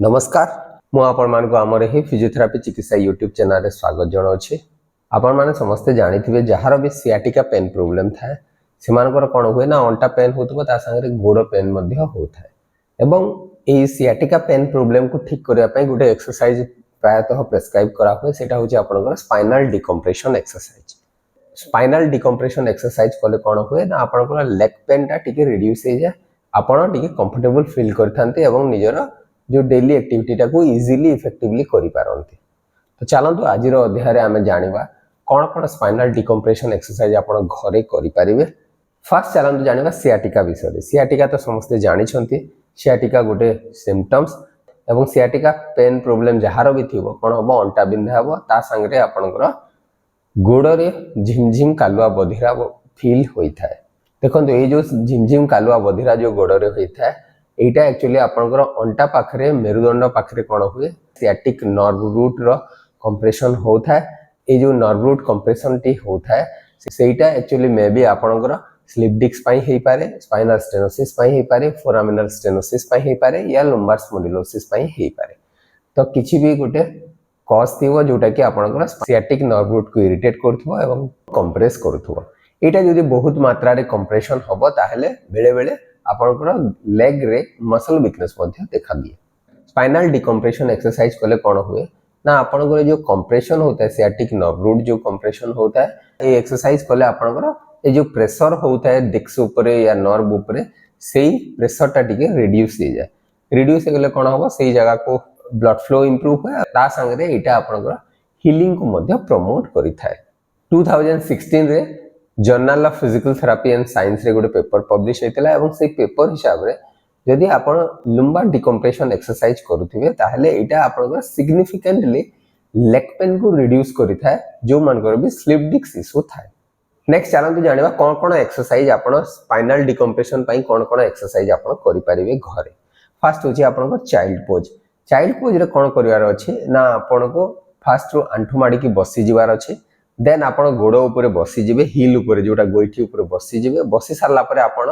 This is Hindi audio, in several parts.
नमस्कार मु आपण मानक आमर ही फिजियोथेरापी चिकित्सा यूट्यूब चैनल रे स्वागत जनाऊे। आपण माने समस्ते जानिथिबे जहार भी सियाटिका पेन प्रॉब्लम थाए सेमानकर कोन हुए ना अंटा पेन होतबो ता संगे गोड़ पेन मध्य होथाय एवं ए सियाटिका पेन प्रॉब्लम को ठीक करिया पय गुटे एक्सरसाइज प्रायतः प्रेस्क्राइब करा हुए सेटा होची आपनकर spinal decompression exercise. Spinal decompression exercise कले कोन हुए ना आपनकर लेग पेन टा टिके रिड्यूस हो जाए आपण टिके कंफर्टेबल फील करथांते एवं निजर जो डेली एक्टिविटी टा को इजीली इफेक्टिवली करि पारंती। तो चलंतु आज अध्याय आम जानिबा कौन कौन स्पाइनल डिकम्प्रेशन एक्सरसाइज आपण घरे करि पारिबे। फर्स्ट चलंतु जानिबा सियाटिका विषय। सियाटिका तो समस्ते जानि छंती सियाटिका गोटे सिम्पटम्स एवं सियाटिका पेन प्रॉब्लम जहार भी थिबो कोन हबो अंटा बिंधा हबो ता संगे आपनकर गोड़े झिमझिम कालुआ बधिरा फील होइथाय। देखंतु ए जो झिमझिम कालुआ बधिरा जो गोड़े होइथाय एटा एक्चुअली आपनकर अंटा पाखरे मेरुदंड पाखरे कोन हुए सियाटिक नर्व रूट रो कंप्रेशन होथाय। ए जो नर्व रूट कंप्रेशन टी होथाय सेटा एक्चुअली मे बी आपनकर स्लिप डिस्क पई हेई पारे, स्पाइनल स्टेनोसिस पई हेई पारे, फोरामिनल स्टेनोसिस पई हेई पारे या लंबार स्पॉन्डिलोसिस पई हेई पारे। तो किछि भी गोटे कॉज थिबो जोटा कि आपनकर सियाटिक नर्व रूट को इरिटेट करथबो एवं कंप्रेस करथबो। एटा जदि बहुत मात्रा रे कंप्रेशन हबो ताहेले बेले बेले आपनकर लेग रे मसल वीकनेस मध्य देखा दिए। स्पाइनल डिकम्प्रेशन एक्सरसाइज कले कोन हुए ना आपनकर जो कंप्रेशन होता है सियाटिक नर्व रूट जो कंप्रेशन होता है ये एक्सरसाइज कले आपनकर ये जो प्रेशर होता है डिस्क ऊपर या नर्व ऊपर सेही प्रेशर टा टिके रिड्यूस हो जाए। रिड्यूस हो गले कोन हबो सेही जगह को ब्लड फ्लो इंप्रूव होय ता संगे एटा आपनकर हीलिंग को मध्य प्रमोट करिथाय। 2016 रे journal of physical therapy and science रे गोटे पेपर पब्लिश होइतला एवं से पेपर हिसाब रे जदि आपण लंबा डिकम्प्रेशन एक्सरसाइज करूथिबे ताहले एटा आपनकर सिग्निफिकेंटली लेग पेन को रिड्यूस करिथाय जो मानकर भी स्लिप डिस्क इशू थाय। नेक्स्ट चलंतु जानिबा कोन कोन एक्सरसाइज आपण स्पाइनल डिकम्प्रेशन पई कोन कोन एक्सरसाइज आपण करि परिबे घरे। फर्स्ट होची आपनकर चाइल्ड पोज। चाइल्ड पोज रे कोन करिवार अछि ना आपनको फर्स्ट रो आंठु माडी की बसी जिवार अछि देन आपण गोड़ ऊपर बसी जिवे हील ऊपर जोटा गोइठी ऊपर बसी जिवे बसी सारला परे आपण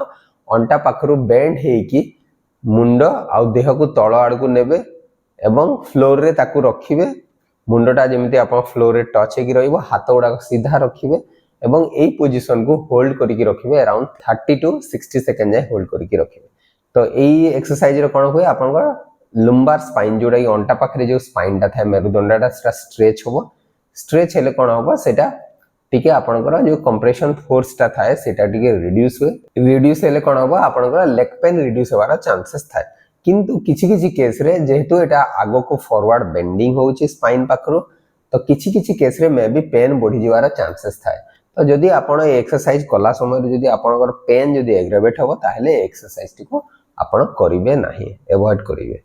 अंटा पाखरु बेंड हेकी मुंड आ देह को तळ आड़ को नेबे एवं फ्लोर रे ताकू रखिबे। मुंडटा जेमिति आपण फ्लोर रे टच हेकी रहइबो हाथ उडा सीधा रखिबे एवं एई पोजीशन को होल्ड करिकि रखिबे अराउंड 30 टू 60 सेकंड जाय होल्ड करिकि रखिबे। तो एई एक्सरसाइज रे कोन होय आपनकर लंबार स्पाइन जोटा कि अंटा पाखरे जो स्पाइन टा थाय मेरुदंडटा सेटा स्ट्रेच होबो। स्ट्रेच हेले कोन होबो सेटा टिके आपनकर जो कंप्रेशन फोर्स टा थाए सेटा टिके रिड्यूस हुए। रिड्यूस हेले कोन होबो आपनकर लेग पेन रिड्यूस होवार चांसेस थाए। किंतु किछि किछि केस रे जेहेतु एटा आगो को फॉरवर्ड बेंडिंग होउची स्पाइन पाखरो तो किछि किछि केस रे मे बी पेन बढ़ी जिवार चांसेस थाए। तो जदि आपण ए एक्सरसाइज कला समय रे जदि आपनकर पेन जदि एग्रावेट होबो ताहले एक्सरसाइज टिको आपण करिवे नाही, अवॉइड करिवे।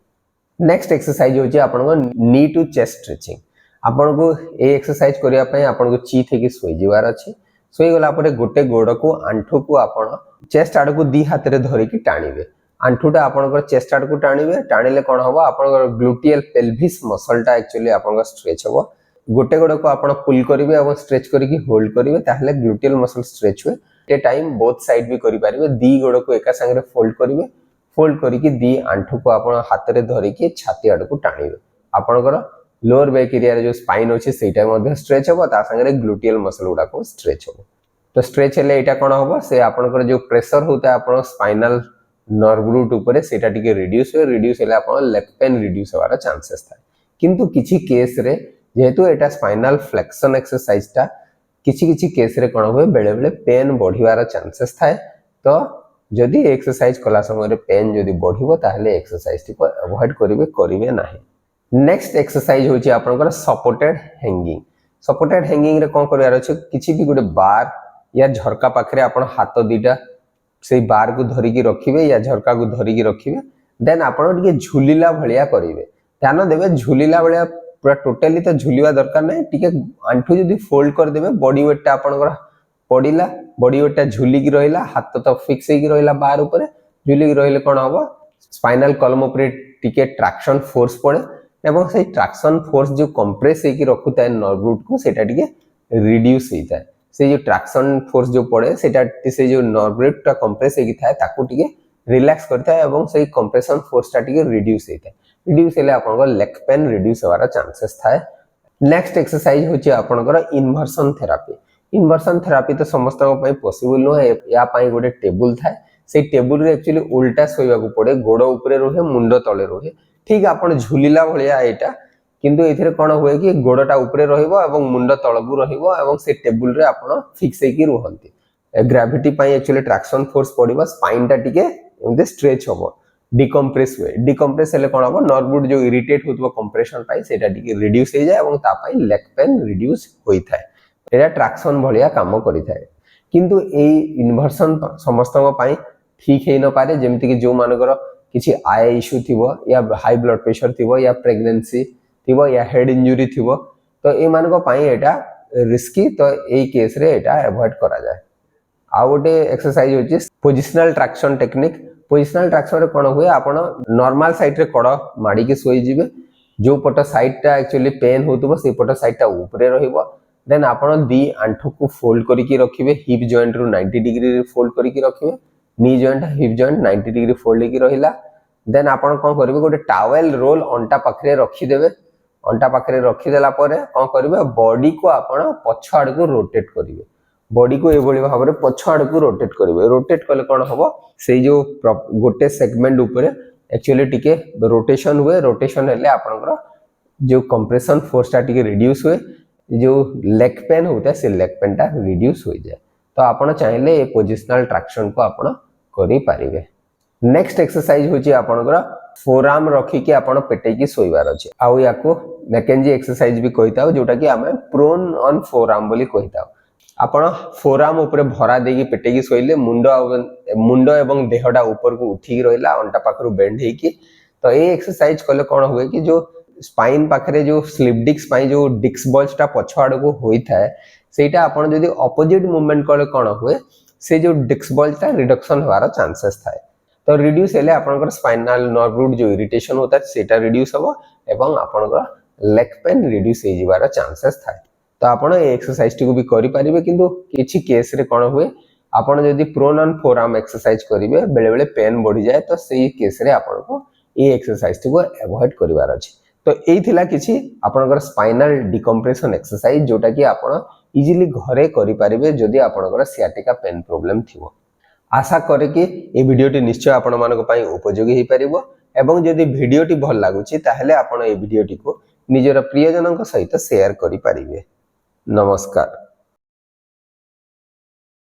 नेक्स्ट एक्सरसाइज होची आपनकर नी टू चेस्ट स्ट्रेचिंग। आपन को ए एक्सरसाइज करिया पय आपन को चीत हेकी सोई जिवार अछि। सोई गला परे गोटे गोड़ को आंठो को आपन चेस्ट आड़ को दी हाथ रे धरि की टाणीबे। आंठुटा आपन को चेस्ट आड़ को टाणीबे। टाणीले कोन हबो आपन को ग्लूटियल पेल्विस मसल टा एक्चुअली आपन को स्ट्रेच हबो। गोटे गोड़ को आपन पुल करिवे एवं स्ट्रेच करिकि होल्ड करिवे ताहले ग्लूटियल मसल स्ट्रेच हुए। ए टाइम बोथ साइड भी करि पारिबे। दी गोड़ को एका संगे फोल्ड करिवे। फोल्ड करिकि दी आंठो को आपन हाथ रे धरि की छाती आड़ को टाणीबे। आपन को लोअर बैक एरिया रे जो स्पाइन अछि सेटा मध्ये स्ट्रेच हबो ता संगे ग्लूटियल मसल गुडा को स्ट्रेच हबो। तो स्ट्रेच हेले एटा कोन हबो से आपनकर जो प्रेशर होता है आपन स्पाइनल नर्व रूट ऊपर सेटा टिके रिड्यूस हो। रिड्यूस हेले आपन लेग पेन रिड्यूस होवार चांसेस थाए। किंतु किछि केस रे जेहेतु एटा स्पाइनल फ्लेक्शन एक्सरसाइज ता किछि किछि केस रे कोन होय बेले बेले पेन बढ़िवार चांसेस थाए। तो जदि एक्सरसाइज कला समय रे पेन जदि बढ़िबो ताहले एक्सरसाइज टिको अवॉइड करिवे नाही। नेक्स्ट एक्सरसाइज होची आपनकर सपोर्टेड हैंगिंग। सपोर्टेड हैंगिंग रे कोन करियार अछि किछि भी गुटे बार या झरका पाखरे आपण हाथ दीटा से बार को धरि की रखिबे या झरका को धरि की रखिबे। देन आपण टिके झुलीला भलिया करिवे। ध्यान देबे झुलीला भलिया पूरा टोटली तो झुलिवा दरकार नै। टिके आंठू जदी फोल्ड कर देबे बॉडी वेट टा आपनकर पडिला बॉडी वेट टा झुली की रहिला हाथ तो फिक्स हे की रहिला बार ऊपर झुली की रहिले कोन हबो स्पाइनल कॉलम ऊपर टिके ट्रैक्शन फोर्स पड़े एवं से ट्रैक्शन फोर्स जो कंप्रेस हेकी रखुता है नर्व रूट को सेटा टिके रिड्यूस होता है। से जो ट्रैक्शन फोर्स जो पड़े सेटा से जो नर्व रूट टा कंप्रेस हेकी थाए ताकू टिके रिलैक्स करता है एवं से कंप्रेशन फोर्स टा टिके रिड्यूस होता है। रिड्यूस हेले आपनकर लेग पेन रिड्यूस होवार चांसेस थाए। नेक्स्ट एक्सरसाइज होची आपनकर इन्वर्सन थेरापी। इन्वर्सन थेरापी तो समस्त पॉसिबल नुहे, या गोटे टेबुल थाए, से टेबुल रे एक्चुअली उल्टा सोइबा को पड़े, गोड़ ऊपर रहे मुंड तले रहे, ठीक आपण झुलिला भलिया एटा, किंतु एथिरे कोन होय कि गोड़टा ऊपर रहइबो एवं मुंड तळबु रहइबो एवं से टेबुल रे आपण फिक्स हेकी रहंती। ग्रेविटी पई एक्चुअली ट्रैक्शन फोर्स पड़िबो, स्पाइन टा टिके एमते स्ट्रेच होबो, डिकम्प्रेस हुए। डिकम्प्रेस हेले कोन होबो, नर्व रूट जो इरिटेट होतबो कंप्रेशन पाई सेटा टिके रिड्यूस हे जाय एवं ता पाई लेग पेन रिड्यूस होई थाए। एटा ट्रैक्शन भलिया काम करि थाए। किंतु ए इन्वर्सन समस्तक पाई ठीक हे न पारे, जेमति कि जो मानकर किछि आई इश्यू थिबो, या हाई ब्लड प्रेशर थिबो, या प्रेगनेंसी थिबो, या हेड इंजुरी थिबो, तो ए मानको पाई एटा रिस्की, तो ए केस रे एटा अवॉइड करा जाय। आ गोटे एक्सरसाइज होची positional traction technique. Positional traction रे कोन हुए, आपण नॉर्मल साइड रे कड़ माडी के सोई जिवे, जो पट साइड टा एक्चुअली पेन होतबो से पट साइड टा ऊपरे रहिबो, देन आपण दी आंठो को फोल्ड करिकि रखिबे, हिप जॉइंट रु 90 डिग्री रे फोल्ड करिकि रखिबे, knee joint hip joint 90 degree fold हेकि रहिला। देन आपण कोन करिवे, गोटे टॉवेल रोल अंटा पाखरे रखि देबे, अंटा पाखरे रखि देला परे कोन करिवे, बॉडी को आपण पछ आड़ को रोटेट करिवे, बॉडी को एभली भाबरे पछ आड़ को रोटेट करिवे। रोटेट कले कोन हबो, से जो गोटे सेगमेंट ऊपर एक्चुअली टिके रोटेशन हुए, रोटेशन हेले आपनकर जो कंप्रेशन फोर्स टा टिके रिड्यूस हुए, जो लेग पेन होता है से लेग पेन टा रिड्यूस हो जाए। तो आपण चाहिले ए पोजिशनल ट्रैक्शन को आपण करि पारिबे। नेक्स्ट एक्सरसाइज होची आपनकर फोरआर्म रखी के आपण पेटे की सोइबार अछि। आउ याको मैकेंजी एक्सरसाइज भी कहिताउ, जोटा कि हमें प्रोन ऑन फोरआर्म बोली कहिताउ। आपण फोरआर्म ऊपर भरा देकी पेटे की सोइले, मुंड एवं देहटा ऊपर को उठी रहिला, अंटा पाखरु बेंड हेकी। तो ए एक्सरसाइज कले कोन हुए कि जो स्पाइन पाखरे जो स्लिप डिस्क पाई जो डिस्क बॉल्स टा पछ आड़ को होई थाए, सेटा आपण जदी ऑपोजिट मूवमेंट कले कोन हुए, से जो डिस्क बॉल्स टा रिडक्शन होवार चांसेस थाए। तो रिड्यूस हेले आपनकर स्पाइनल नर्व रूट जो इरिटेशन होता है सेटा रिड्यूस होबो एवं आपनकर लेग पेन रिड्यूस हे जिवार चांसेस थाए। तो आपण ए एक्सरसाइज टी को भी करि पारिबे, किंतु किछि केस रे कोन हुए, आपण जदी प्रोन ऑन फोरआर्म एक्सरसाइज करिवे बेले बेले पेन बढ़ी जाए, तो सेही केस रे आपण को ए एक्सरसाइज टी को अवॉइड करिवार अछि। तो एई थिला किछि आपनकर स्पाइनल डिकम्प्रेशन एक्सरसाइज, जोटा कि आपण इजीली घरे करि पारिबे जदी आपनकर सियाटिका पेन प्रॉब्लम थिबो। आशा करे कि ए वीडियोटी निश्चय आपण मानको पई उपयोगी हे परिबो, एवं जदी वीडियोटी भल लागुछि ताहेले आपण ए वीडियोटी को निजर प्रियजनक सहित शेयर करि पारिबे। नमस्कार।